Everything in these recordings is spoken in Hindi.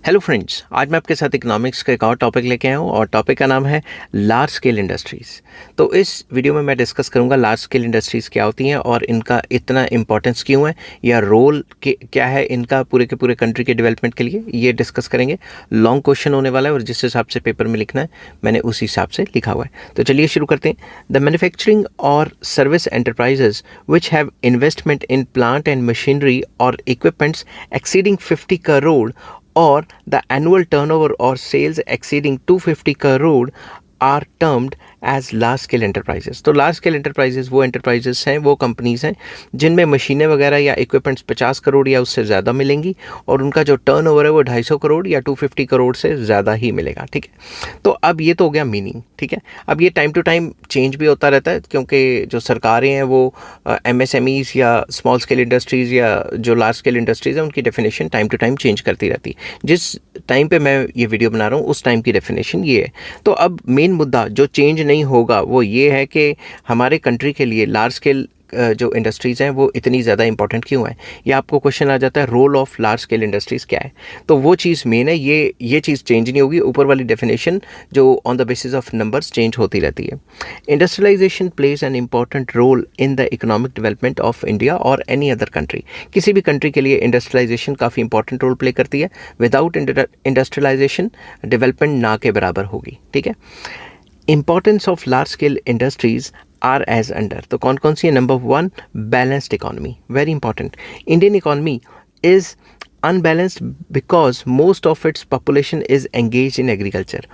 हेलो फ्रेंड्स, आज मैं आपके साथ इकोनॉमिक्स का एक और टॉपिक लेके आया हूँ और टॉपिक का नाम है लार्ज स्केल इंडस्ट्रीज़। तो इस वीडियो में मैं डिस्कस करूँगा लार्ज स्केल इंडस्ट्रीज़ क्या होती हैं और इनका इतना इंपॉर्टेंस क्यों है या रोल क्या है इनका पूरे के पूरे कंट्री के डेवलपमेंट के लिए, ये डिस्कस करेंगे। लॉन्ग क्वेश्चन होने वाला है और जिस हिसाब से पेपर में लिखना है मैंने उस हिसाब से लिखा हुआ है। तो चलिए शुरू करते हैं। द मैन्युफैक्चरिंग और service enterprises which have investment in plant and machinery और equipments exceeding 50 crore or the annual turnover or sales exceeding 250 crore are termed as large scale enterprises. तो लार्ज स्केल एंटरप्राइजेस वो एंटरप्राइजेस हैं, वो कंपनीज हैं जिनमें मशीनें वगैरह या इक्विपमेंट्स 50 करोड़ या उससे ज़्यादा मिलेंगी और उनका जो टर्नओवर है वो 250 करोड़ या 250 करोड़ से ज़्यादा ही मिलेगा। ठीक है, तो अब ये तो हो गया मीनिंग। ठीक है, अब ये टाइम टू टाइम चेंज भी होता रहता है क्योंकि जो सरकारें हैं वो MSMEs या स्मॉल स्केल इंडस्ट्रीज़ या जो लार्ज स्केल इंडस्ट्रीज़ हैं उनकी definition time to time change करती रहती है। जिस टाइम पे मैं ये वीडियो बना रहा हूँ उस टाइम की डेफिनेशन ये है। तो अब मेन मुद्दा जो चेंज नहीं होगा वो ये है कि हमारे कंट्री के लिए लार्ज स्केल जो इंडस्ट्रीज़ हैं वो इतनी ज़्यादा इंपॉर्टेंट क्यों है। ये आपको क्वेश्चन आ जाता है role of large scale industries क्या है, तो वो चीज़ मेन है। ये चीज़ चेंज नहीं होगी, ऊपर वाली डेफिनेशन जो on the basis of numbers change होती रहती है। Industrialisation plays an important role in the economic development of India और एनी अदर कंट्री। किसी भी कंट्री के लिए इंडस्ट्रियलाइजेशन काफ़ी इंपॉर्टेंट रोल प्ले करती है। विदाउट इंडस्ट्रियलाइजेशन डेवलपमेंट ना के बराबर होगी। ठीक है, importance of large scale industries are as under. तो कौन कौन सी है? Number 1, balanced economy, very important. Indian economy is unbalanced because most of its population is engage in agriculture.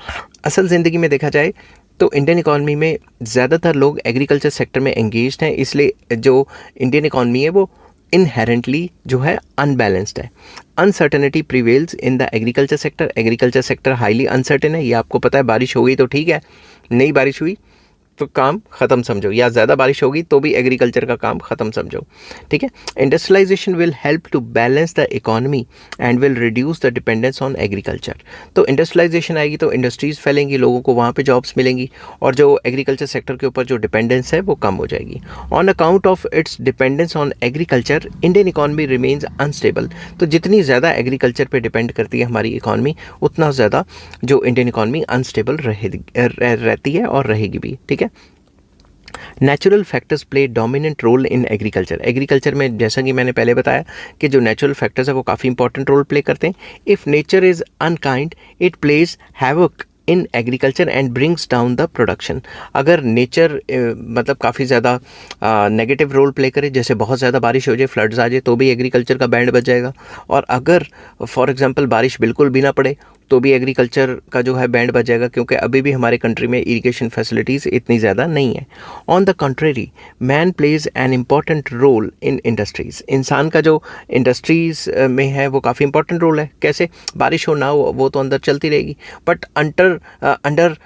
असल ज़िंदगी में देखा जाए तो इंडियन इकोनॉमी में ज़्यादातर लोग एग्रीकल्चर सेक्टर में एंगेज हैं, इसलिए जो इंडियन इकोनॉमी है वो इनहेरेंटली जो है अनबैलेंस्ड है। Uncertainty prevails in the agriculture sector. Agriculture sector highly uncertain है, ये आपको पता है। बारिश हो गई तो ठीक है, नहीं बारिश हुई तो काम ख़त्म समझो, या ज़्यादा बारिश होगी तो भी एग्रीकल्चर का काम ख़त्म समझो। ठीक है, industrialisation will help to balance the economy and will reduce the dependence on agriculture. तो इंडस्ट्रियलाइजेशन आएगी तो इंडस्ट्रीज़ फैलेंगी, लोगों को वहाँ पे जॉब्स मिलेंगी और जो एग्रीकल्चर सेक्टर के ऊपर जो डिपेंडेंस है वो कम हो जाएगी। On account of its dependence on agriculture Indian economy remains unstable. तो जितनी ज़्यादा एग्रीकल्चर पर डिपेंड करती है हमारी इकोनॉमी उतना ज़्यादा जो इंडियन इकोनॉमी अनस्टेबल रहती है और रहेगी भी। ठीक है, natural factors play dominant role in agriculture. Agriculture में जैसा कि मैंने पहले बताया कि जो नेचुरल फैक्टर्स है वो काफ़ी इंपॉर्टेंट रोल प्ले करते हैं। If nature is unkind it plays havoc in agriculture and brings down the production. अगर नेचर मतलब काफ़ी ज़्यादा नेगेटिव रोल प्ले करे, जैसे बहुत ज़्यादा बारिश हो जाए, फ्लड्स आ जाए, तो भी एग्रीकल्चर का बैंड बज जाएगा। और अगर फॉर एग्जांपल बारिश बिल्कुल भी ना पड़े तो भी एग्रीकल्चर का जो है बैंड बच जाएगा, क्योंकि अभी भी हमारे कंट्री में इरिगेशन फैसिलिटीज़ इतनी ज़्यादा नहीं है। On the contrary man plays an important role in industries. इंसान का जो इंडस्ट्रीज़ में है वो काफ़ी इंपॉर्टेंट रोल है। कैसे? बारिश हो ना हो वो तो अंदर चलती रहेगी, बट अंडर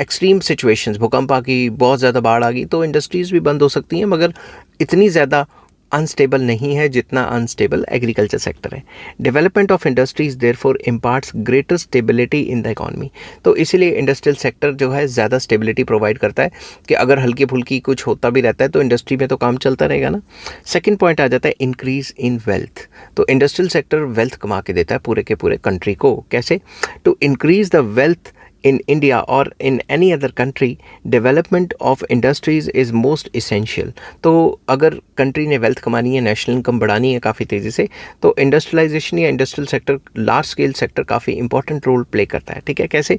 एक्सट्रीम सिचुएशंस, भूकंप आ गई, बहुत ज़्यादा बाढ़ आ गई, तो इंडस्ट्रीज़ भी बंद हो सकती हैं, मगर इतनी ज़्यादा अनस्टेबल नहीं है जितना अनस्टेबल एग्रीकल्चर सेक्टर है। Development of industries therefore imparts greater stability in the economy. तो इसीलिए इंडस्ट्रियल सेक्टर जो है ज़्यादा स्टेबिलिटी प्रोवाइड करता है कि अगर हल्की फुल्की कुछ होता भी रहता है तो इंडस्ट्री में तो काम चलता रहेगा ना। सेकेंड पॉइंट आ जाता है इंक्रीज इन वेल्थ। तो इंडस्ट्रियल सेक्टर वेल्थ कमा के देता है पूरे के पूरे कंट्री को। कैसे? To increase the wealth in India or in any other country, development of industries is most essential। तो अगर कंट्री ने वेल्थ कमानी है, नेशनल इनकम बढ़ानी है काफ़ी तेज़ी से, तो इंडस्ट्रियलाइजेशन या industrial sector, large scale sector काफ़ी इंपॉर्टेंट रोल प्ले करता है। ठीक है, कैसे?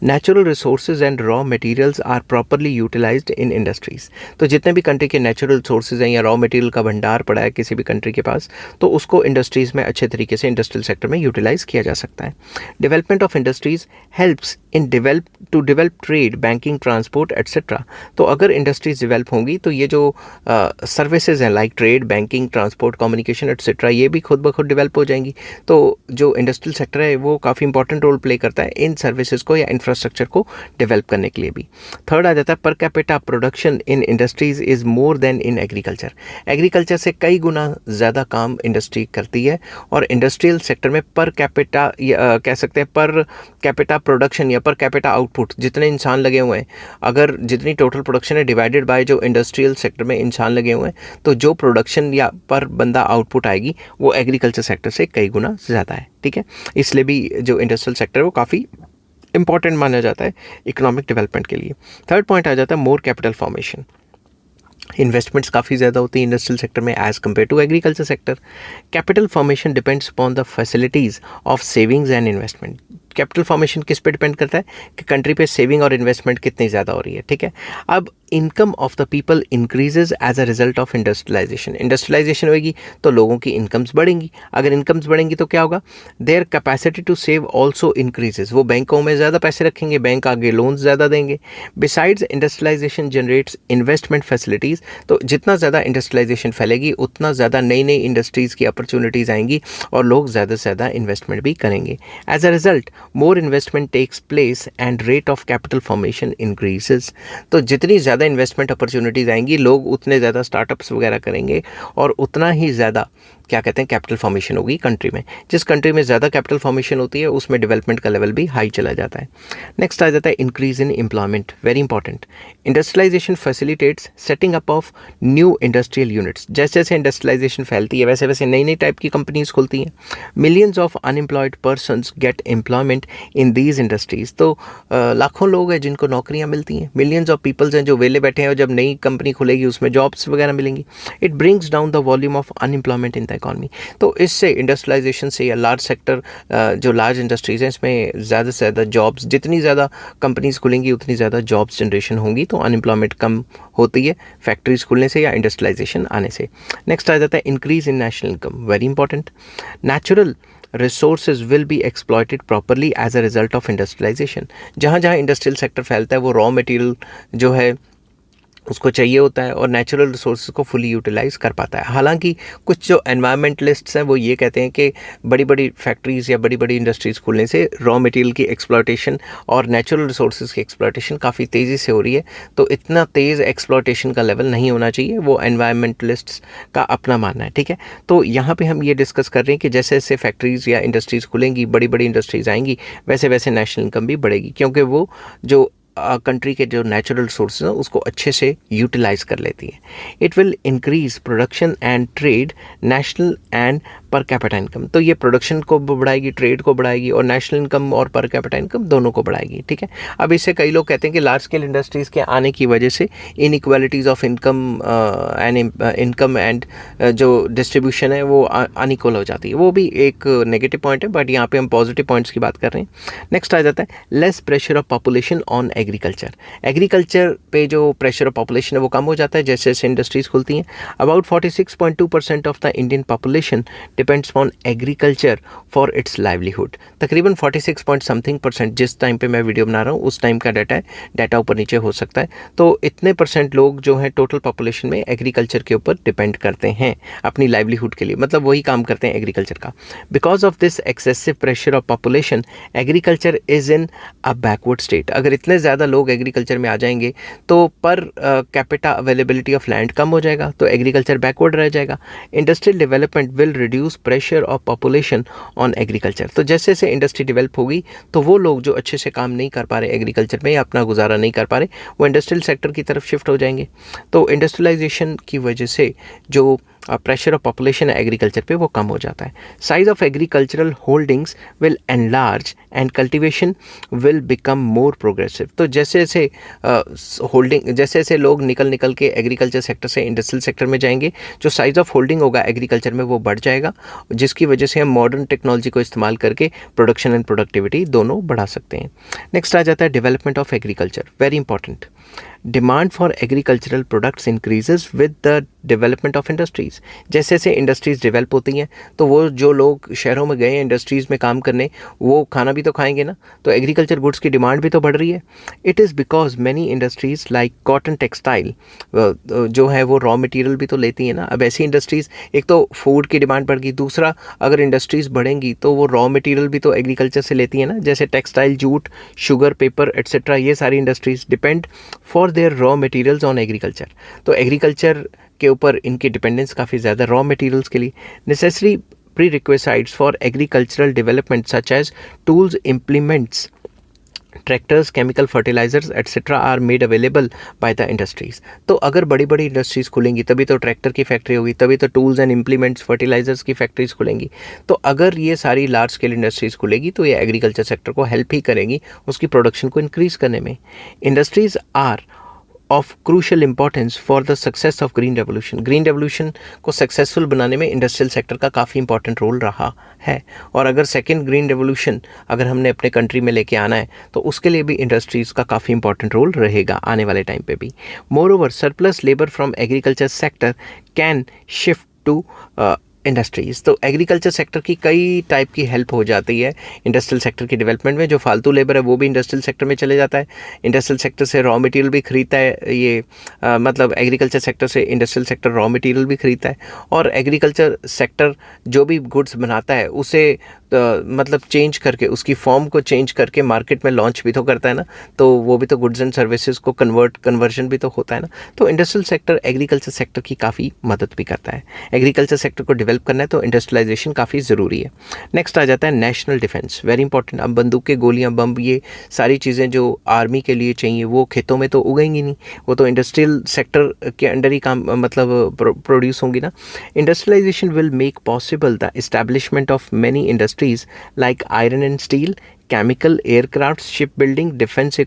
Natural resources and raw materials are properly utilised in industries. तो जितने भी कंट्री के नेचुरल रिसोर्सेज हैं या रॉ मटेरियल का भंडार पड़ा है किसी भी कंट्री के पास, तो उसको इंडस्ट्रीज़ में अच्छे तरीके से इंडस्ट्रियल सेक्टर में यूटिलाइज किया जा सकता है। Development of industries helps in develop trade, banking, transport etcetera. तो अगर इंडस्ट्रीज डेवलप होंगी तो ये जो सर्विसेज हैं like trade, banking, transport, communication etcetera, ये भी खुद ब खुद डेवलप हो जाएंगी। तो जो इंडस्ट्रियल सेक्टर है वो काफ़ी इंपॉर्टेंट रोल प्ले करता है इन सर्विसेज को या इंफ्रास्ट्रक्चर को डेवलप करने के लिए भी। थर्ड आ जाता है per capita production in industries is more then in agriculture. Agriculture से कई गुना ज़्यादा काम इंडस्ट्री करती है और इंडस्ट्रियल सेक्टर में पर कैपिटा कह सकते हैं पर कैपिटा प्रोडक्शन या पर कैपिटा आउटपुट, जितने इंसान लगे हुए हैं, अगर जितनी टोटल प्रोडक्शन है डिवाइडेड बाय जो इंडस्ट्रियल सेक्टर में इंसान लगे हुए हैं, तो जो प्रोडक्शन या पर बंदा आउटपुट आएगी वो एग्रीकल्चर सेक्टर से कई गुना ज़्यादा है, ठीक है। इसलिए भी जो इंडस्ट्रियल सेक्टर है वो काफ़ी इंपॉर्टेंट माना जाता है इकोनॉमिक डेवलपमेंट के लिए। थर्ड पॉइंट आ जाता है मोर कैपिटल फॉर्मेशन। इन्वेस्टमेंट्स काफ़ी ज़्यादा होती है इंडस्ट्रियल सेक्टर में as compare to agriculture sector. Capital formation depends upon the facilities of savings and investment. Capital formation किस पे डिपेंड करता है कि कंट्री पे सेविंग और इन्वेस्टमेंट कितनी ज़्यादा हो रही है, ठीक है। अब income of the people increases as a result of industrialisation. Industrialisation होगी तो लोगों की इनकम्स बढ़ेंगी, अगर इनकम्स बढ़ेंगी तो क्या होगा, their capacity to save also increases. वो बैंकों में ज़्यादा पैसे रखेंगे, बैंक आगे लोन ज़्यादा देंगे। Besides industrialisation generates investment facilities. तो जितना ज़्यादा इंडस्ट्रियलाइजेशन फैलेगी उतना ज़्यादा नई नई इंडस्ट्रीज़ की अपॉर्चुनिटीज़ आएंगी और लोग ज़्यादा से ज़्यादा इन्वेस्टमेंट भी करेंगे। As a result more investment takes place and rate of capital formation increases. तो जितनी ज़्यादा इन्वेस्टमेंट अपॉर्चुनिटीज़ आएंगी, लोग उतने ज़्यादा स्टार्टअप्स वगैरह करेंगे और उतना ही ज़्यादा क्या कहते हैं कैपिटल फॉर्मेशन होगी कंट्री में। जिस कंट्री में ज़्यादा कैपिटल फॉर्मेशन होती है उसमें डेवलपमेंट का लेवल भी हाई चला जाता है। नेक्स्ट आ जाता है increase in employment, very important. Industrialisation facilitates setting up of new industrial units. जैसे जैसे इंडस्ट्रियलाइजेशन फैलती है वैसे वैसे नई नई टाइप की कंपनीज खुलती हैं। Millions of unemployed persons gate employment in these industries. तो लाखों लोग हैं जिनको नौकरियां मिलती हैं, मिलियंस ऑफ पीपल्स हैं जो वेले बैठे हैं और जब नई कंपनी खुलेगी उसमें जॉब्स वगैरह मिलेंगी। It brings down the volume of unemployment in the economy. तो इससे इंडस्ट्रियलाइजेशन से या लार्ज सेक्टर जो लार्ज इंडस्ट्रीज़ हैं इसमें ज़्यादा से ज़्यादा जॉब्स, जितनी ज़्यादा कंपनीज खुलेंगी उतनी ज़्यादा जॉब्स जनरेशन होंगी, तो अनएम्प्लॉयमेंट कम होती है फैक्ट्रीज खुलने से या इंडस्ट्रियलाइजेशन आने से। नेक्स्ट आ जाता है increase in national income, very important. Natural resources will be exploited properly as a result of industrialisation. जहाँ जहाँ इंडस्ट्रियल सेक्टर फैलता है वो रॉ मटेरियल जो है उसको चाहिए होता है और नेचुरल रिसोर्स को फुली यूटिलाइज कर पाता है। हालांकि कुछ जो एनवायरमेंटलिस्ट्स हैं वो ये कहते हैं कि बड़ी बड़ी फैक्ट्रीज़ या बड़ी बड़ी इंडस्ट्रीज़ खुलने से रॉ मटेरियल की एक्सप्लॉयटेशन और नेचुरल रिसोर्सेज की एक्सप्लॉयटेशन काफ़ी तेज़ी से हो रही है, तो इतना तेज़ एक्सप्लॉयटेशन का लेवल नहीं होना चाहिए, वो एनवायरमेंटलिस्ट्स का अपना मानना है, ठीक है। तो यहाँ पर हम ये डिस्कस कर रहे हैं कि जैसे जैसे फैक्ट्रीज़ या इंडस्ट्रीज़ खुलेंगी, बड़ी बड़ी इंडस्ट्रीज़ आएंगी, वैसे वैसे नेशनल इनकम भी बढ़ेगी, क्योंकि वो जो कंट्री के जो नेचुरल रिसोर्सेज हैं उसको अच्छे से यूटिलाइज कर लेती है। It will increase production and trade, national and per capita income. तो ये प्रोडक्शन को बढ़ाएगी, ट्रेड को बढ़ाएगी और नेशनल इनकम और पर कैपिटा इनकम दोनों को बढ़ाएगी, ठीक है। अब इससे कई लोग कहते हैं कि लार्ज स्केल इंडस्ट्रीज़ के आने की वजह से इनइक्वालिटीज़ ऑफ इनकम एंड जो डिस्ट्रीब्यूशन है वो अनइक्वल हो जाती है। वो भी एक नेगेटिव पॉइंट है, बट यहाँ पे हम पॉजिटिव पॉइंट्स की बात कर रहे हैं। नेक्स्ट आ जाता है less pressure of population on agriculture. Agriculture पे जो प्रेशर ऑफ पॉपुलेशन है वो कम हो जाता है जैसे जैसे इंडस्ट्रीज़ खुलती हैं। About 46.2% of the Indian population depends on agriculture for its livelihood. तकरीबन 46 पॉइंट समथिंग परसेंट, जिस टाइम पे मैं वीडियो बना रहा हूँ उस टाइम का डाटा है, डाटा ऊपर नीचे हो सकता है, तो इतने परसेंट लोग जो हैं टोटल पॉपुलेशन में एग्रीकल्चर के ऊपर डिपेंड करते हैं अपनी लाइवलीहुड के लिए, मतलब वही काम करते हैं एग्रीकल्चर का। Because of this excessive pressure of population agriculture is in a backward state. अगर इतने ज़्यादा लोग एग्रीकल्चर में आ जाएंगे तो per capita availability of land कम हो जाएगा, तो एग्रीकल्चर बैकवर्ड रह जाएगा। Industrial development will reduce pressure of population on agriculture. तो जैसे जैसे इंडस्ट्री डेवलप होगी तो वो लोग जो अच्छे से काम नहीं कर पा रहे एग्रीकल्चर में या अपना गुजारा नहीं कर पा रहे वो इंडस्ट्रियल सेक्टर की तरफ शिफ्ट हो जाएंगे। तो इंडस्ट्रियलाइजेशन की वजह से जो प्रेशर ऑफ पॉपुलेशन एग्रीकल्चर पे वो कम हो जाता है। Size of agricultural holdings will enlarge and cultivation will become more progressive. तो जैसे जैसे होल्डिंग, जैसे जैसे लोग निकल के एग्रीकल्चर सेक्टर से इंडस्ट्रियल सेक्टर में जाएंगे, जो साइज ऑफ होल्डिंग होगा एग्रीकल्चर में वो बढ़ जाएगा, जिसकी वजह से हम मॉडर्न टेक्नोलॉजी को इस्तेमाल करके प्रोडक्शन एंड प्रोडक्टिविटी दोनों बढ़ा सकते हैं। नेक्स्ट आ जाता है development of agriculture, very important. Demand for agricultural products increases with the development of industries. जैसे जैसे इंडस्ट्रीज़ डेवलप होती हैं तो वो जो लोग शहरों में गए हैं इंडस्ट्रीज़ में काम करने वो खाना भी तो खाएंगे ना, तो एग्रीकल्चर गुड्स की डिमांड भी तो बढ़ रही है। It is because many industries like cotton textile जो है वो रॉ मटेरियल भी तो लेती है ना। अब ऐसी इंडस्ट्रीज़, एक तो फूड की डिमांड बढ़ गई, दूसरा अगर इंडस्ट्रीज़ बढ़ेंगी तो वो रॉ मटेरियल भी तो एग्रीकल्चर से लेती है ना, जैसे textile, jute, sugar, paper etcetera, ये सारी industries depend for their raw materials on agriculture. तो एग्रीकल्चर के ऊपर इनकी डिपेंडेंस काफ़ी ज़्यादा रॉ मटेरियल्स के लिए। Necessary prerequisites for agricultural development such as tools, implements, tractors, chemical fertilisers etcetera are made available by the industries. तो अगर बड़ी बड़ी इंडस्ट्रीज़ खुलेंगी तभी तो ट्रैक्टर की फैक्ट्री होगी, तभी तो टूल्स एंड इम्प्लीमेंट्स, फर्टिलाइजर्स की फैक्ट्रीज खुलेंगी। तो अगर ये सारी लार्ज स्केल इंडस्ट्रीज़ खुलेगी तो ये एग्रीकल्चर सेक्टर को हेल्प ही करेंगी उसकी प्रोडक्शन को इंक्रीज़ करने में। Industries are of crucial importance for the success of green revolution. Green revolution को सक्सेसफुल बनाने में इंडस्ट्रियल सेक्टर का काफ़ी इंपॉर्टेंट रोल रहा है। और अगर सेकेंड ग्रीन रेवोल्यूशन अगर हमने अपने कंट्री में लेके आना है तो उसके लिए भी इंडस्ट्रीज़ का काफ़ी इंपॉर्टेंट रोल रहेगा आने वाले टाइम पे भी। Moreover surplus labour from agriculture sector can shift to industries. तो एग्रीकल्चर सेक्टर की कई टाइप की हेल्प हो जाती है इंडस्ट्रियल सेक्टर की डेवलपमेंट में। जो फालतू लेबर है वो भी इंडस्ट्रियल सेक्टर में चले जाता है। इंडस्ट्रियल सेक्टर से रॉ मटेरियल भी खरीदता है ये मतलब एग्रीकल्चर सेक्टर से इंडस्ट्रियल सेक्टर रॉ मटेरियल भी खरीदता है। और एग्रीकल्चर सेक्टर जो भी गुड्स बनाता है उसे मतलब चेंज करके उसकी फॉर्म को चेंज करके मार्केट में लॉन्च भी तो करता है ना। तो वो भी तो गुड्स एंड सर्विसेज को कन्वर्जन भी तो होता है ना। तो इंडस्ट्रियल सेक्टर एग्रीकल्चर सेक्टर की काफ़ी मदद भी करता है। एग्रीकल्चर सेक्टर को डेवलप करना है तो इंडस्ट्रियलाइजेशन काफ़ी ज़रूरी है। नेक्स्ट आ जाता है नेशनल डिफेंस, वेरी इंपॉर्टेंट। अब बंदूकें, गोलियां, बम, ये सारी चीज़ें जो आर्मी के लिए चाहिए वो खेतों में तो उगेंगी नहीं, वो तो इंडस्ट्रियल सेक्टर के अंडर ही काम मतलब प्रोड्यूस होंगी ना। Industrialisation will make possible the establishment of many industries like iron and steel, chemical, aircraft, ship building, defence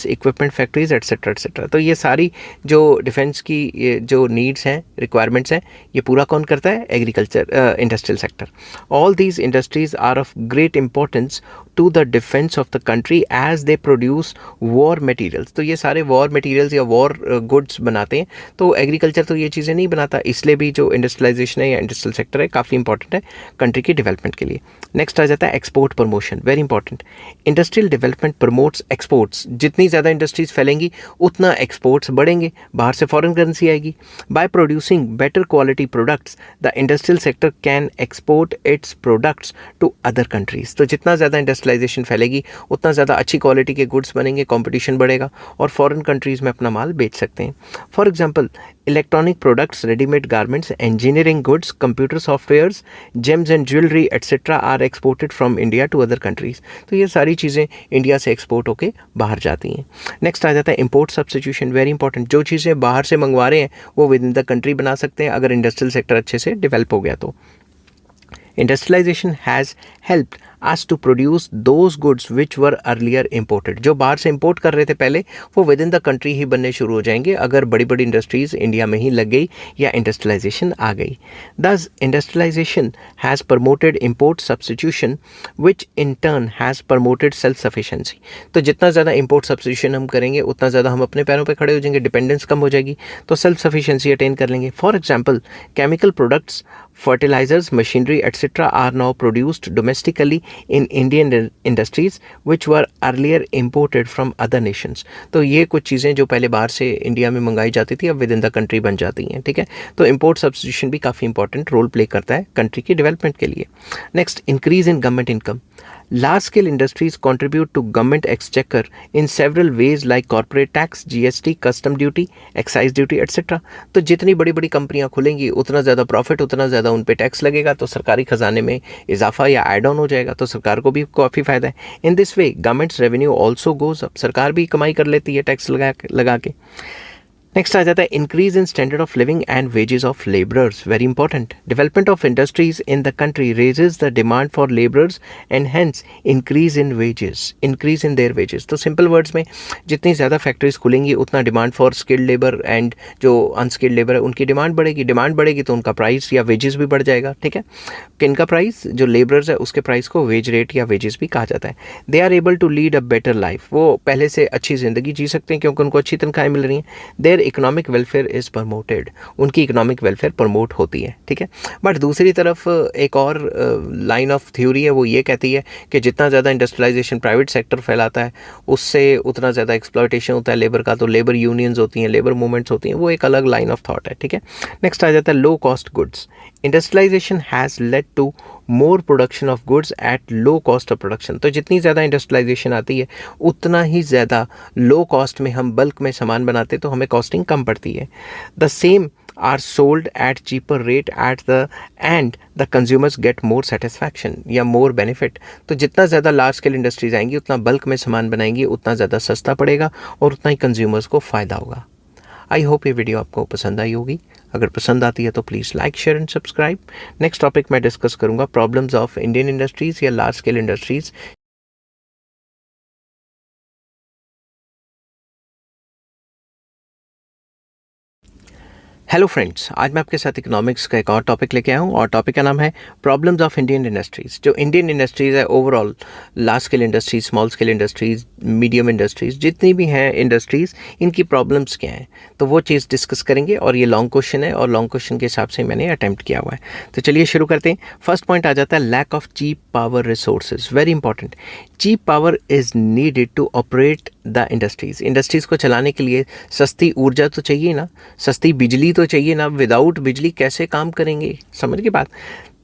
equipment factories etcetera etcetera. तो ये सारी जो डिफेंस की ये जो नीड्स हैं, रिक्वायरमेंट्स हैं, ये पूरा कौन करता है? Agriculture industrial sector. All these industries are of great importance to the defence of the country as they produce war materials. तो ये सारे वॉर मटीरियल्स या वॉर गुड्स बनाते हैं। तो एग्रीकल्चर तो ये चीज़ें नहीं बनाता, इसलिए भी जो इंडस्ट्रियलाइजेशन है या इंडस्ट्रियल सेक्टर है काफ़ी इंपॉर्टेंट है कंट्री की डेवलपमेंट के लिए। नेक्स्ट आ जाता है export promotion, very important. Industrial development promotes exports. जितनी ज़्यादा इंडस्ट्रीज फैलेंगी उतना एक्सपोर्ट्स बढ़ेंगे, बाहर से फॉरेन करेंसी आएगी। By producing better quality products the industrial sector can export its products to other countries. तो जितना ज़्यादा इंडस्ट्रियलाइजेशन फैलेगी उतना ज़्यादा अच्छी क्वालिटी के गुड्स बनेंगे, कॉम्पिटिशन बढ़ेगा और फॉरेन कंट्रीज़ में अपना माल बेच सकते हैं। For example electronic products, readymade garments, engineering goods, computer softwares, gems and jewelry etc. are exported from India to other countries। तो ये सारी चीज़ें इंडिया से एक्सपोर्ट होके बाहर जाती हैं। नेक्स्ट आ जाता है इंपोर्ट सब्स्टिट्यूशन, वेरी इंपॉर्टेंट। जो चीज़ें बाहर से मंगवा रहे हैं वो विद इन द कंट्री बना सकते हैं अगर इंडस्ट्रियल सेक्टर अच्छे से डेवलप हो गया तो। Industrialisation has helped us to produce those goods which were earlier imported। जो बाहर से इंपोर्ट कर रहे थे पहले वो विद इन द कंट्री ही बनने शुरू हो जाएंगे अगर बड़ी बड़ी इंडस्ट्रीज इंडिया में ही लग गई या इंडस्ट्रियलाइजेशन आ गई। Thus industrialisation has promoted import substitution which in turn has promoted self sufficiency. तो जितना ज़्यादा इंपोर्ट सब्स्टिट्यूशन हम करेंगे उतना ज़्यादा हम अपने पैरों पर खड़े हो जाएंगे, डिपेंडेंस कम हो जाएगी, तो सेल्फ सफिशेंसी अटेन कर लेंगे। For example chemical products, fertilizers, machinery etc. are now produced domestically in Indian industries which were earlier imported from other nations। तो ये कुछ चीज़ें जो पहले बाहर से इंडिया में मंगाई जाती थी अब विद इन द कंट्री बन जाती हैं, ठीक है। तो इंपोर्ट सब्स्टिट्यूशन भी काफ़ी इंपॉर्टेंट रोल प्ले करता है कंट्री की डेवलपमेंट के लिए। Next increase in government income. Large scale industries contribute to government exchequer in several ways like corporate tax, GST, custom duty, excise duty etc. तो जितनी बड़ी बड़ी कंपनियां खुलेंगी उतना ज़्यादा प्रॉफिट, उतना ज़्यादा उन पे टैक्स लगेगा, तो सरकारी खजाने में इजाफा या ऐड ऑन हो जाएगा, तो सरकार को भी काफ़ी फायदा है। In this way governments revenue also goes up, सरकार भी कमाई कर लेती है टैक्स लगा के। नेक्स्ट आ जाता है increase in standard of living and wages of labourers, very important. Development of industries in the country raises the demand for labourers and hence increase in wages, increase in their wages. तो सिंपल वर्ड्स में जितनी ज़्यादा फैक्ट्रीज खुलेंगी उतना demand for skilled labour and जो अनस्किल्ड लेबर है उनकी डिमांड बढ़ेगी। डिमांड बढ़ेगी तो उनका प्राइस या वेजेस भी बढ़ जाएगा, ठीक है। किनका प्राइस? जो लेबरर्स है उसके प्राइस को वेज रेट या वेजेस भी कहा जाता है। They are able to lead a better life, वो पहले से अच्छी ज़िंदगी जी सकते हैं क्योंकि उनको अच्छी तनख्वाहें मिल रही हैं। Their economic welfare is promoted, उनकी इकोनॉमिक वेलफेयर प्रमोट होती है, ठीक है। बट दूसरी तरफ एक और लाइन ऑफ थ्योरी है, वो ये कहती है कि जितना ज़्यादा इंडस्ट्रियलाइजेशन प्राइवेट सेक्टर फैलाता है उससे उतना ज़्यादा एक्सप्लॉयटेशन होता है लेबर का, तो लेबर यूनियंस होती हैं, लेबर मूवमेंट्स होती हैं, वो एक अलग लाइन ऑफ थॉट है, ठीक है। नेक्स्ट आ जाता है low cost goods. Industrialisation has led to more production of goods at low cost of production. तो जितनी ज़्यादा इंडस्ट्रियलाइजेशन आती है उतना ही ज़्यादा लो कॉस्ट में हम बल्क में सामान बनाते तो हमें कॉस्टिंग कम पड़ती है। The same are sold at cheaper rate at the end the consumers get more satisfaction या मोर बेनिफिट। तो जितना ज़्यादा लार्ज स्केल इंडस्ट्रीज आएंगी, उतना बल्क में सामान बनाएंगी, उतना ज़्यादा सस्ता पड़ेगा और उतना ही कंज्यूमर्स को फ़ायदा होगा। आई होप ये वीडियो आपको पसंद आई होगी। अगर पसंद आती है तो please like, share and subscribe. Next topic मैं डिस्कस करूंगा प्रॉब्लम्स ऑफ इंडियन इंडस्ट्रीज़ या large scale industries. Hello friends, आज मैं आपके साथ इकोनॉमिक्स का एक और टॉपिक लेके आया हूँ और टॉपिक का नाम है प्रॉब्लम्स ऑफ इंडियन इंडस्ट्रीज़। जो इंडियन इंडस्ट्रीज़ है overall, large scale industries, small scale industries, medium industries, जितनी भी हैं इंडस्ट्रीज़, इनकी प्रॉब्लम्स क्या हैं, तो वो चीज़ डिस्कस करेंगे। और ये लॉन्ग क्वेश्चन है और लॉन्ग क्वेश्चन के हिसाब से मैंने अटैम्प्ट किया हुआ है। तो चलिए शुरू करते हैं। फर्स्ट पॉइंट आ जाता है lack of cheap power resources. Very important. Cheap power is needed to operate the industries को चलाने के लिए सस्ती ऊर्जा तो चाहिए ना, सस्ती बिजली तो चाहिए ना। विदाउट बिजली कैसे काम करेंगे, समझ के बात।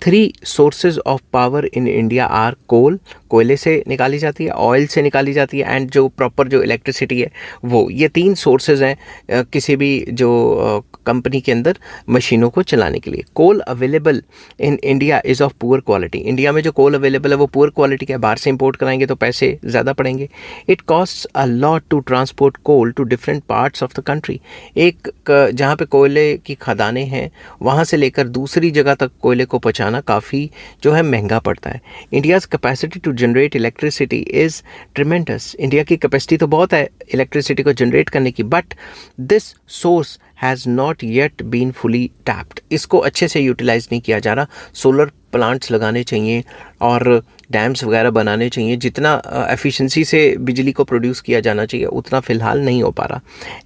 3 sources of power in India are coal, कोयले से निकाली जाती है, ऑयल से निकाली जाती है, एंड जो प्रॉपर जो इलेक्ट्रिसिटी है वो, ये 3 सोर्सेज हैं किसी भी जो कंपनी के अंदर मशीनों को चलाने के लिए। Coal available in India is of poor quality. India में जो कोल अवेलेबल है वो पुअर क्वालिटी का है, बाहर से इंपोर्ट कराएंगे तो पैसे ज़्यादा पड़ेंगे। It costs a lot to transport coal to different parts of the country. एक जहाँ पे कोयले की खदानें हैं वहाँ से लेकर दूसरी जगह तक कोयले को पहुँचाना काफ़ी जो है महंगा पड़ता है। India's capacity to generate electricity is tremendous. India की कैपेसिटी तो बहुत है इलेक्ट्रिसिटी को जनरेट करने की, but this source has not yet been fully tapped. इसको अच्छे से यूटिलाइज नहीं किया जा रहा। सोलर प्लांट्स लगाने चाहिए और डैम्स वगैरह बनाने चाहिए। जितना एफिशिएंसी से बिजली को प्रोड्यूस किया जाना चाहिए उतना फ़िलहाल नहीं हो पा रहा।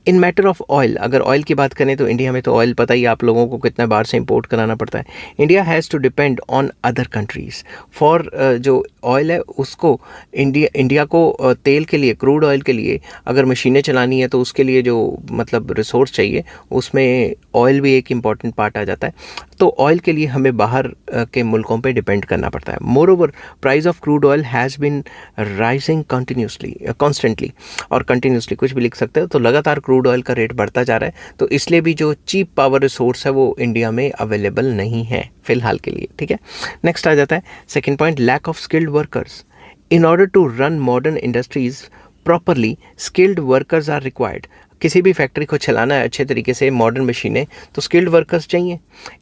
इन मैटर ऑफ ऑयल, अगर ऑयल की बात करें तो इंडिया में तो ऑयल पता ही आप लोगों को कितना बाहर से इंपोर्ट कराना पड़ता है। India has to depend on other countries for जो ऑयल है उसको। इंडिया को तेल के लिए, क्रूड ऑयल के लिए अगर मशीनें चलानी है तो उसके लिए जो मतलब रिसोर्स चाहिए उसमें ऑयल भी एक इम्पॉर्टेंट पार्ट आ जाता है। तो ऑयल के लिए हमें बाहर के मुल्कों पे डिपेंड करना पड़ता है। More over price of crude oil has been rising constantly, और कंटिन्यूसली कुछ भी लिख सकते हो। तो लगातार क्रूड ऑयल का रेट बढ़ता जा रहा है, तो इसलिए भी जो चीप पावर रिसोर्स है वो इंडिया में अवेलेबल नहीं है फ़िलहाल के लिए। ठीक है, नेक्स्ट आ जाता है second point, lack of skilled workers. In order to run modern industries properly, skilled workers are required. किसी भी फैक्ट्री को चलाना है अच्छे तरीके से, मॉडर्न मशीनें, तो स्किल्ड वर्कर्स चाहिए।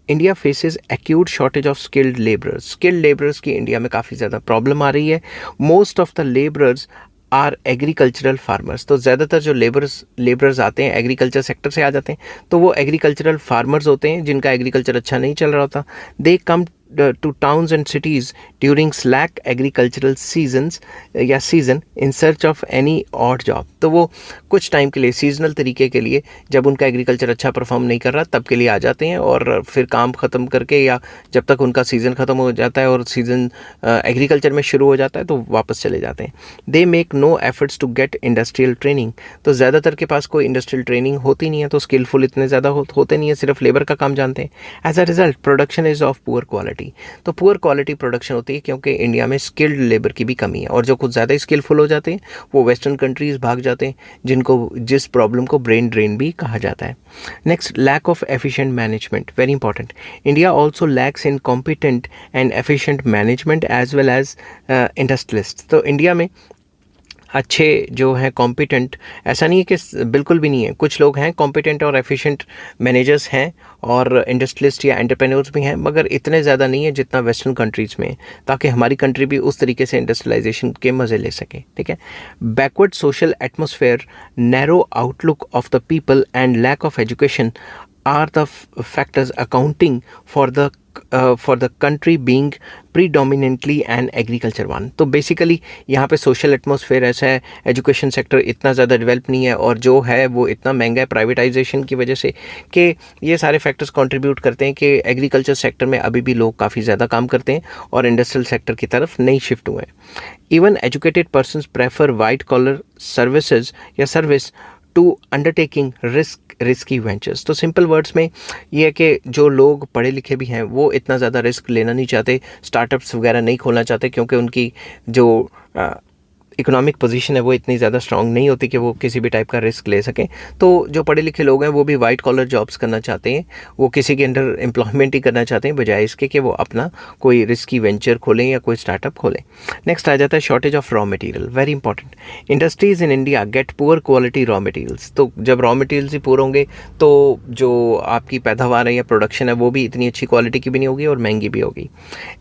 India faces acute shortage of skilled labourers. Skilled labourers की इंडिया में काफ़ी ज़्यादा प्रॉब्लम आ रही है। Most of the labourers are agricultural farmers. तो ज़्यादातर जो लेबरर्स आते हैं एग्रीकल्चर सेक्टर से आ जाते हैं, तो वो एग्रीकल्चरल फार्मर्स होते हैं जिनका एग्रीकल्चर अच्छा नहीं चल रहा होता। दे कम to towns and cities during slack agricultural seasons या season in search of any odd job। तो वो कुछ टाइम के लिए, सीजनल तरीके के लिए, जब उनका एग्रीकल्चर अच्छा परफॉर्म नहीं कर रहा तब के लिए आ जाते हैं, और फिर काम ख़त्म करके या जब तक उनका सीज़न ख़त्म हो जाता है और सीज़न एग्रीकल्चर में शुरू हो जाता है तो वापस चले जाते हैं। They make no efforts to get industrial training. तो ज़्यादातर के पास कोई इंडस्ट्रियल ट्रेनिंग होती नहीं है, तो स्किलफुल इतने ज़्यादा होते नहीं है, सिर्फ लेबर का काम जानते हैं। As a result production is of poor quality. तो पुअर क्वालिटी प्रोडक्शन होती है क्योंकि इंडिया में स्किल्ड लेबर की भी कमी है, और जो कुछ ज़्यादा स्किलफुल हो जाते हैं वो वेस्टर्न कंट्रीज़ भाग जाते हैं, जिस प्रॉब्लम को ब्रेन ड्रेन भी कहा जाता है। Next, lack of efficient management. Very important. India also lacks in competent and efficient management as well as industrialist. तो इंडिया में अच्छे जो हैं कॉम्पिटेंट, ऐसा नहीं है कि बिल्कुल भी नहीं है, कुछ लोग हैं कॉम्पिटेंट और एफिशिएंट मैनेजर्स हैं और इंडस्ट्रियलिस्ट या एंटरप्रेन्योर्स भी हैं, मगर इतने ज़्यादा नहीं है जितना वेस्टर्न कंट्रीज़ में, ताकि हमारी कंट्री भी उस तरीके से इंडस्ट्रियलाइजेशन के मज़े ले सके। ठीक है। Backward social atmosphere, narrow outlook of the people and lack of education are the factors accounting for the country being predominantly an agriculture one. तो बेसिकली यहाँ पे सोशल एटमॉस्फेयर ऐसा है, एजुकेशन सेक्टर इतना ज़्यादा डेवलप नहीं है, और जो है वो इतना महंगा है प्राइवेटाइजेशन की वजह से, कि ये सारे फैक्टर्स कंट्रीब्यूट करते हैं कि एग्रीकल्चर सेक्टर में अभी भी लोग काफ़ी ज़्यादा काम करते हैं और इंडस्ट्रियल सेक्टर की तरफ नहीं शिफ्ट हुए हैं। Even educated persons prefer white collar services या service to undertaking risky ventures. तो सिंपल वर्ड्स में ये है कि जो लोग पढ़े लिखे भी हैं वो इतना ज़्यादा रिस्क लेना नहीं चाहते, स्टार्टअप्स वगैरह नहीं खोलना चाहते, क्योंकि उनकी जो इकोनॉमिक पोजीशन है वो इतनी ज़्यादा स्ट्रांग नहीं होती कि वो किसी भी टाइप का रिस्क ले सकें। तो जो पढ़े लिखे लोग हैं वो भी वाइट कॉलर जॉब्स करना चाहते हैं, वो किसी के अंडर एम्प्लॉयमेंट ही करना चाहते हैं बजाय इसके कि वो अपना कोई रिस्की वेंचर खोलें या कोई स्टार्टअप खोलें। नेक्स्ट आ जाता है shortage of raw material, very important. Industries in India get poor quality raw materials. तो जब रॉ मटेरियल्स ही पुअर होंगे तो जो आपकी पैदावार है या प्रोडक्शन है वो भी इतनी अच्छी क्वालिटी की भी नहीं होगी और महंगी भी होगी।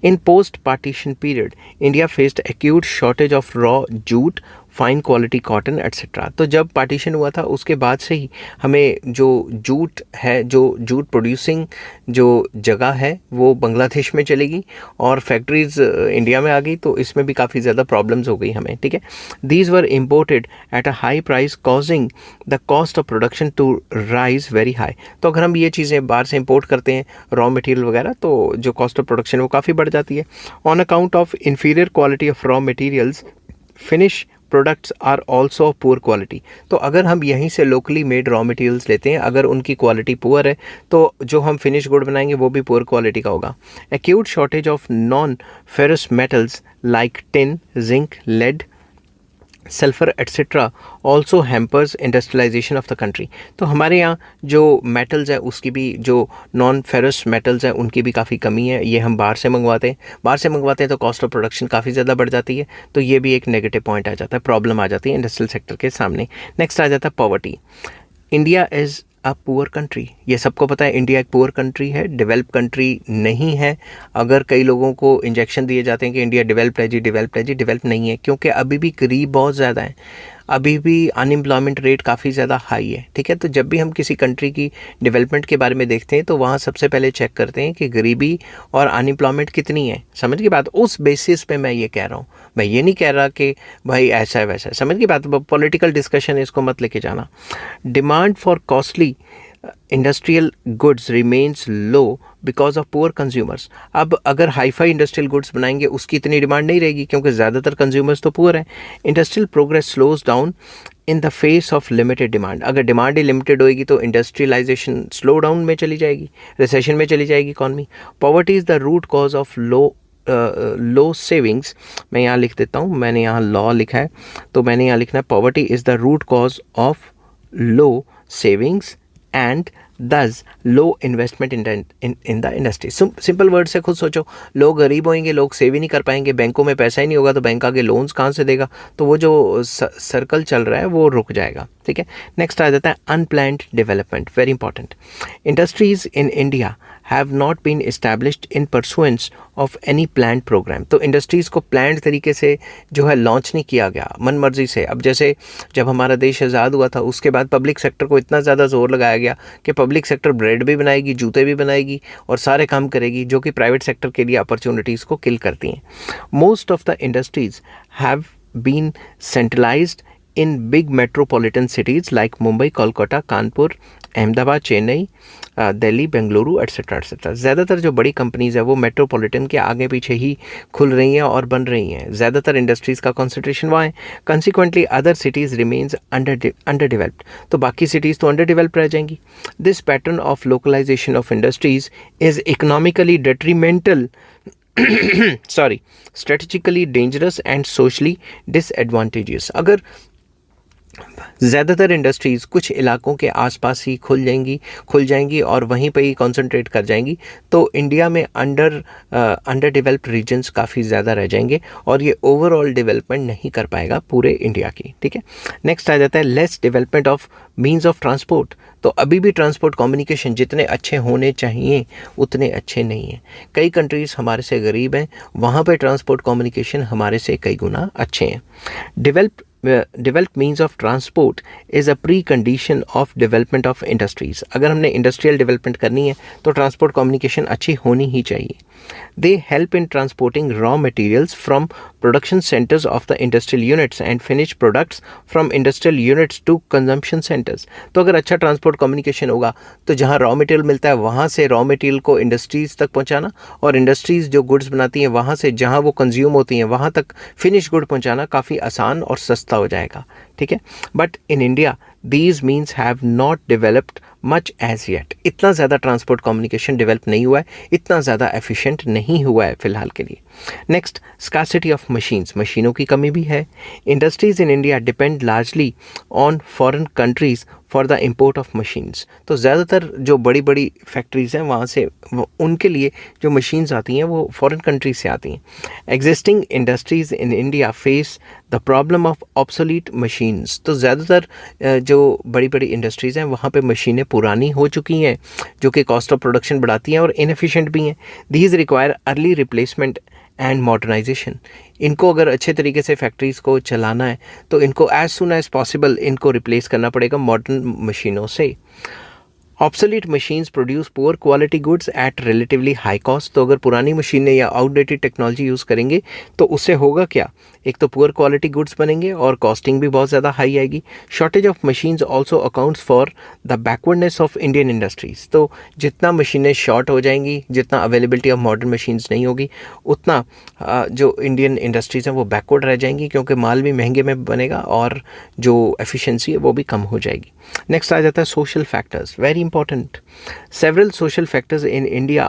In post partition period India faced acute shortage of raw jute, fine quality cotton etcetera. तो जब पार्टीशन हुआ था उसके बाद से ही हमें जो जूट है, जो जूट प्रोड्यूसिंग जो जगह है वो बांग्लादेश में चलेगी और फैक्ट्रीज इंडिया में आ गई, तो इसमें भी काफ़ी ज़्यादा प्रॉब्लम्स हो गई हमें, ठीक है। These were imported at a high price causing the cost of production to rise very high. तो अगर हम ये चीज़ें बाहर से इम्पोर्ट करते हैं रॉ मटेरियल वगैरह, तो जो कॉस्ट ऑफ प्रोडक्शन है वो काफ़ी बढ़ जाती है। On account of inferior quality of raw materials finish products are also of poor quality. तो अगर हम यहीं से लोकली मेड रॉ मटेरियल्स लेते हैं, अगर उनकी क्वालिटी पुअर है तो जो हम फिनिश गुड बनाएंगे वो भी पुअर क्वालिटी का होगा। Acute shortage of non ferrous metals like tin, zinc, lead, sulphur etcetera also hampers industrialisation of the country. तो हमारे यहाँ जो मेटल्स है उसकी भी, जो नॉन फेरस मेटल्स हैं उनकी भी काफ़ी कमी है। ये हम बाहर से मंगवाते हैं तो कॉस्ट ऑफ प्रोडक्शन काफ़ी ज़्यादा बढ़ जाती है। तो ये भी एक नेगेटिव पॉइंट आ जाता है, प्रॉब्लम आ जाती है इंडस्ट्रियल सेक्टर के सामने। नेक्स्ट आ जाता है poverty. India is a poor country. ये सबको पता है इंडिया एक पुअर कंट्री है, डेवलप कंट्री नहीं है। अगर कई लोगों को इंजेक्शन दिए जाते हैं कि इंडिया डेवलप है जी, डेवलप नहीं है, क्योंकि अभी भी गरीब बहुत ज़्यादा है, अभी भी अनएम्प्लॉयमेंट रेट काफ़ी ज़्यादा हाई है, ठीक है। तो जब भी हम किसी कंट्री की डेवलपमेंट के बारे में देखते हैं तो वहाँ सबसे पहले चेक करते हैं कि गरीबी और अनएम्प्लॉयमेंट कितनी है। समझ की बात, उस बेसिस पे मैं ये कह रहा हूँ। मैं ये नहीं कह रहा कि भाई ऐसा है वैसा है, समझ की बात। पॉलिटिकल डिस्कशन इसको मत लेके जाना। Demand for costly industrial goods remains low because of poor consumers. अब अगर हाईफाई इंडस्ट्रियल गुड्स बनाएंगे उसकी इतनी डिमांड नहीं रहेगी क्योंकि ज़्यादातर कंज्यूमर्स तो पुअर हैं। Industrial progress slows down in the face of limited demand. अगर डिमांड ही लिमिटेड होएगी तो इंडस्ट्रियलाइजेशन स्लो डाउन में चली जाएगी, रिसेशन में चली जाएगी economy. Poverty is the root cause of low savings. मैं यहाँ लिख देता हूँ, मैंने यहाँ लॉ लिखा है तो मैंने यहाँ लिखना है poverty is the root cause of low savings and thus low investment in the industry. Simple word से खुद सोचो, लोग गरीब होंगे, लोग सेव ही नहीं कर पाएंगे, बैंकों में पैसा ही नहीं होगा तो बैंक आगे लोन्स कहाँ से देगा, तो वो जो सर्कल चल रहा है वो रुक जाएगा, ठीक है। नेक्स्ट आ जाता है unplanned development, very important. Industries in India have not been established in pursuance of any planned programme. तो इंडस्ट्रीज़ को प्लान्ड तरीके से जो है लॉन्च नहीं किया गया मन मर्जी से। अब जैसे जब हमारा देश आज़ाद हुआ था उसके बाद पब्लिक सेक्टर को इतना ज़्यादा जोर लगाया गया कि पब्लिक सेक्टर ब्रेड भी बनाएगी, जूते भी बनाएगी और सारे काम करेगी, जो कि प्राइवेट सेक्टर के लिए अपॉर्चुनिटीज़ को किल करती हैं। Most of the industries have been centralised in big metropolitan cities like Mumbai, Kolkata, Kanpur, Ahmedabad, Chennai, Delhi, Bengaluru etcetera etcetera. ज़्यादातर जो बड़ी कंपनीज़ है वो मेट्रोपॉलिटन के आगे पीछे ही खुल रही हैं और बन रही हैं। ज़्यादातर इंडस्ट्रीज़ का कंसंट्रेशन वहाँ है। Consequently other cities remains under developed. तो बाकी सिटीज़ तो अंडर डेवलप रह जाएंगी। This pattern of localisation of industries is economically detrimental strategically dangerous and socially disadvantageous। अगर ज़्यादातर इंडस्ट्रीज़ कुछ इलाकों के आसपास ही खुल जाएंगी और वहीं पे ही कंसंट्रेट कर जाएंगी तो इंडिया में अंडर डेवलप्ड रीजन्स काफ़ी ज़्यादा रह जाएंगे और ये ओवरऑल डेवलपमेंट नहीं कर पाएगा पूरे इंडिया की, ठीक है। नेक्स्ट आ जाता है less development of means of transport. तो अभी भी ट्रांसपोर्ट कम्युनिकेशन जितने अच्छे होने चाहिए उतने अच्छे नहीं हैं। कई कंट्रीज़ हमारे से गरीब हैं, वहाँ पे ट्रांसपोर्ट कम्युनिकेशन हमारे से कई गुना अच्छे हैं। Developed means of transport is a pre condition of development of industries. अगर हमने इंडस्ट्रियल डेवलपमेंट करनी है तो ट्रांसपोर्ट कम्युनिकेशन अच्छी होनी ही चाहिए। They help in transporting raw materials from production centres of the industrial units and finish products from industrial units to consumption centres. तो अगर अच्छा ट्रांसपोर्ट कम्युनिकेशन होगा तो जहाँ रॉ मटेरियल मिलता है वहाँ से रॉ मटेरियल को इंडस्ट्रीज़ तक पहुँचाना और इंडस्ट्रीज़ जो गुड्स बनाती हैं वहाँ से जहाँ वो कंज्यूम होती हैं वहाँ तक फिनिश गुड पहुँचाना काफ़ी आसान और सस्ता हो जाएगा, ठीक है। But in India these means have not developed much as yet. इतना ज़्यादा ट्रांसपोर्ट कम्युनिकेशन डेवलप नहीं हुआ है, इतना ज़्यादा एफिशिएंट नहीं हुआ है फ़िलहाल के लिए। नेक्स्ट, स्कार्सिटी ऑफ मशीन्स, मशीनों की कमी भी है। Industries in India depend largely on foreign countries for the import of machines. तो ज़्यादातर जो बड़ी बड़ी फैक्ट्रीज़ हैं वहाँ से उनके लिए जो मशीन्स आती हैं वो फॉरेन कंट्रीज से आती हैं। Existing industries in India face the problem of obsolete machines. तो ज़्यादातर जो बड़ी बड़ी इंडस्ट्रीज़ हैं वहाँ पे मशीनें पुरानी हो चुकी हैं जो कि कॉस्ट ऑफ प्रोडक्शन बढ़ाती हैं और इनएफिशिएंट भी हैं। These require early replacement and modernisation. इनको अगर अच्छे तरीके से फैक्ट्रीज़ को चलाना है तो इनको एज सुन एज पॉसिबल इनको रिप्लेस करना पड़ेगा मॉडर्न मशीनों से। Obsolete machines produce poor quality goods at relatively high cost. तो अगर पुरानी मशीनें या आउटडेटेड टेक्नोलॉजी यूज़ करेंगे तो उससे होगा क्या, एक तो पुअर क्वालिटी गुड्स बनेंगे और कॉस्टिंग भी बहुत ज़्यादा हाई आएगी। Shortage of machines also accounts for the backwardness of Indian industries. तो जितना मशीनें शॉर्ट हो जाएंगी, जितना अवेलेबिलिटी ऑफ मॉडर्न मशीन्स नहीं होगी, उतना जो इंडियन इंडस्ट्रीज़ हैं वो बैकवर्ड रह जाएंगी क्योंकि माल भी महंगे में बनेगा और जो एफिशिएंसी है वो भी कम हो जाएगी। नेक्स्ट आ जाता है social factors, very important. Several social factors in India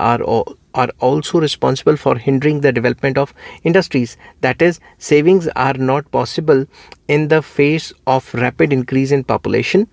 are also responsible for hindering the development of industries. That is, savings are not possible in the face of rapid increase in population.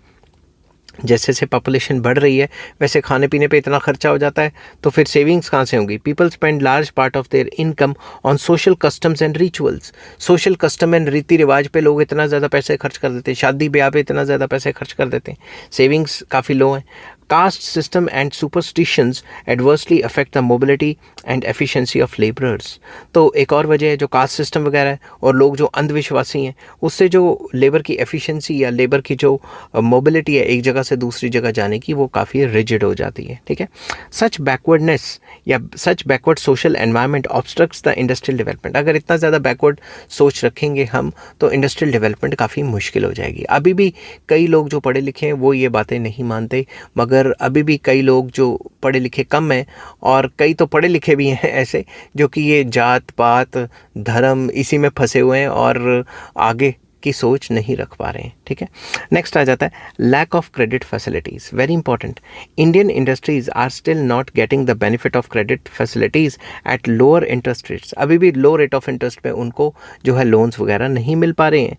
जैसे जैसे पॉपुलेशन बढ़ रही है वैसे खाने पीने पे इतना खर्चा हो जाता है तो फिर सेविंग्स कहाँ से होंगी। People spend large part of their income on social customs and rituals. Social custom and रीति रिवाज पे लोग इतना ज़्यादा पैसे खर्च कर देते हैं, शादी ब्याह पे इतना ज़्यादा पैसे खर्च कर देते हैं, सेविंग्स काफ़ी लो हैं। Caste system and superstitions adversely affect the mobility and efficiency of labourers. तो एक और वजह है जो कास्ट सिस्टम वगैरह है और लोग जो अंधविश्वासी हैं उससे जो लेबर की एफिशिएंसी या लेबर की जो मोबिलिटी है एक जगह से दूसरी जगह जाने की वो काफ़ी रिजिड हो जाती है। ठीक है, सच बैकवर्डनेस या such backward social environment obstructs the industrial development. अगर इतना ज़्यादा बैकवर्ड सोच रखेंगे हम तो इंडस्ट्रियल डेवलपमेंट काफ़ी मुश्किल हो जाएगी। अभी भी कई लोग जो पढ़े लिखे हैं वो ये बातें नहीं मानते, मगर अभी भी कई लोग जो पढ़े लिखे कम हैं और कई तो पढ़े लिखे भी हैं ऐसे जो कि ये जात पात धर्म इसी में फंसे हुए हैं और आगे की सोच नहीं रख पा रहे हैं। ठीक है, नेक्स्ट आ जाता है lack of credit facilities, very important. Indian industries are still not getting the benefit of credit facilities at lower interest rates. अभी भी लो रेट ऑफ इंटरेस्ट पे उनको जो है लोन्स वगैरह नहीं मिल पा रहे हैं।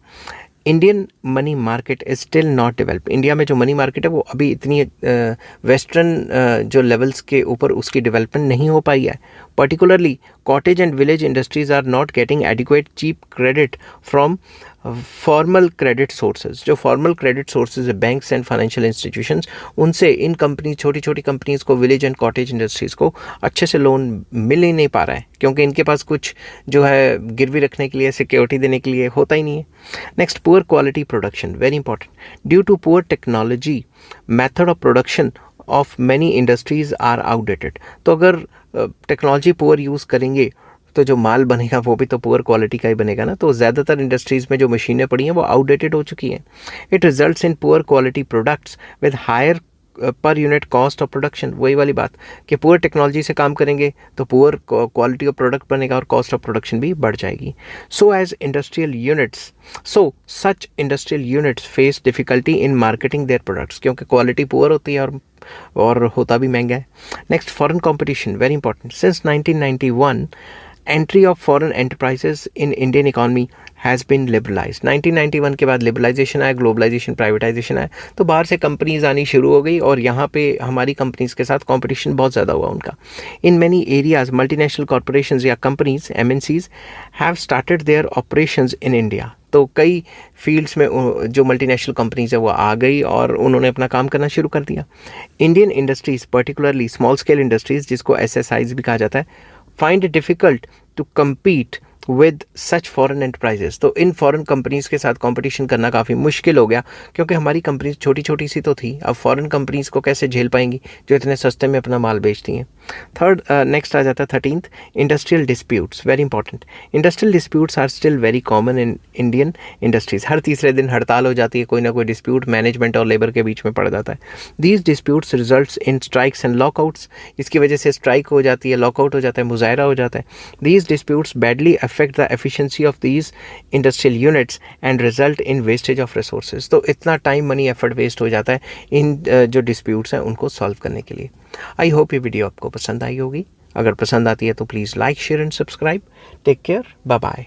Indian money market is still not develop. India में जो मनी मार्केट है वो अभी इतनी वेस्टर्न जो लेवल्स के ऊपर उसकी डेवलपमेंट नहीं हो पाई है। Particularly cottage and village industries are not getting adequate cheap credit from formal credit sources. जो फॉर्मल क्रेडिट सोर्सेज है बैंक्स एंड फाइनेंशियल इंस्टीट्यूशंस, उनसे इन कंपनी छोटी छोटी कंपनीज़ को विलेज एंड कॉटेज इंडस्ट्रीज़ को अच्छे से लोन मिल ही नहीं पा रहा है क्योंकि इनके पास कुछ जो है गिरवी रखने के लिए सिक्योरिटी देने के लिए होता ही नहीं है। Next, poor quality production, very important. Due to poor technology method of production of many industries are outdated. तो अगर टेक्नोलॉजी पुअर यूज़ करेंगे तो जो माल बनेगा वो भी तो पुअर क्वालिटी का ही बनेगा ना। तो ज़्यादातर इंडस्ट्रीज़ में जो मशीनें पड़ी हैं वो आउटडेटेड हो चुकी हैं। It results in poor quality products with higher per unit cost of production. वही वाली बात कि पुअर टेक्नोलॉजी से काम करेंगे तो पुअर क्वालिटी ऑफ प्रोडक्ट बनेगा और कॉस्ट ऑफ प्रोडक्शन भी बढ़ जाएगी। Such industrial units face difficulty in marketing their products क्योंकि क्वालिटी पुअर होती है और होता भी महंगा है। Next, foreign competition, very important. Since 1991 entry of foreign enterprises in Indian economy has been liberalise. 1991 के बाद लिबरलाइजेशन आया, ग्लोबलाइजेशन, प्राइवेटाइजेशन आया, तो बाहर से कंपनीज आनी शुरू हो गई और यहाँ पे हमारी कंपनीज के साथ कंपटीशन बहुत ज़्यादा हुआ उनका। In many areas multinational corporations या companies MNCs have started their operations in India. तो कई फील्ड्स में जो मल्टीनेशनल कंपनीज है वो आ गई और उन्होंने अपना काम करना शुरू कर दिया। Indian industries particularly small scale industries जिसको SSIs भी कहा जाता है find it difficult to compete with such foreign enterprises। तो इन फॉरेन कंपनीज़ के साथ कंपटीशन करना काफ़ी मुश्किल हो गया क्योंकि हमारी कंपनीज छोटी छोटी सी तो थी, अब फॉरेन कंपनीज़ को कैसे झेल पाएंगी जो इतने सस्ते में अपना माल बेचती हैं। नेक्स्ट आ जाता है 13th, industrial disputes, very important. Industrial disputes are still very common in Indian industries. हर तीसरे दिन हड़ताल हो जाती है, कोई ना कोई डिस्प्यूट मैनेजमेंट और लेबर के बीच में पड़ जाता है। These disputes results in strikes and lockouts. इसकी वजह से स्ट्राइक हो जाती है, लॉकआउट हो जाता है, मुजाहरा हो जाता है। These disputes badly affect the efficiency of these industrial units and result in wastage of resources. तो इतना टाइम, मनी, एफर्ट वेस्ट हो जाता है इन जो डिस्प्यूट्स हैं उनको सॉल्व करने के लिए। आई होप ये वीडियो आपको पसंद आई होगी। अगर पसंद आती है तो please like, share and subscribe. Take care, bye bye.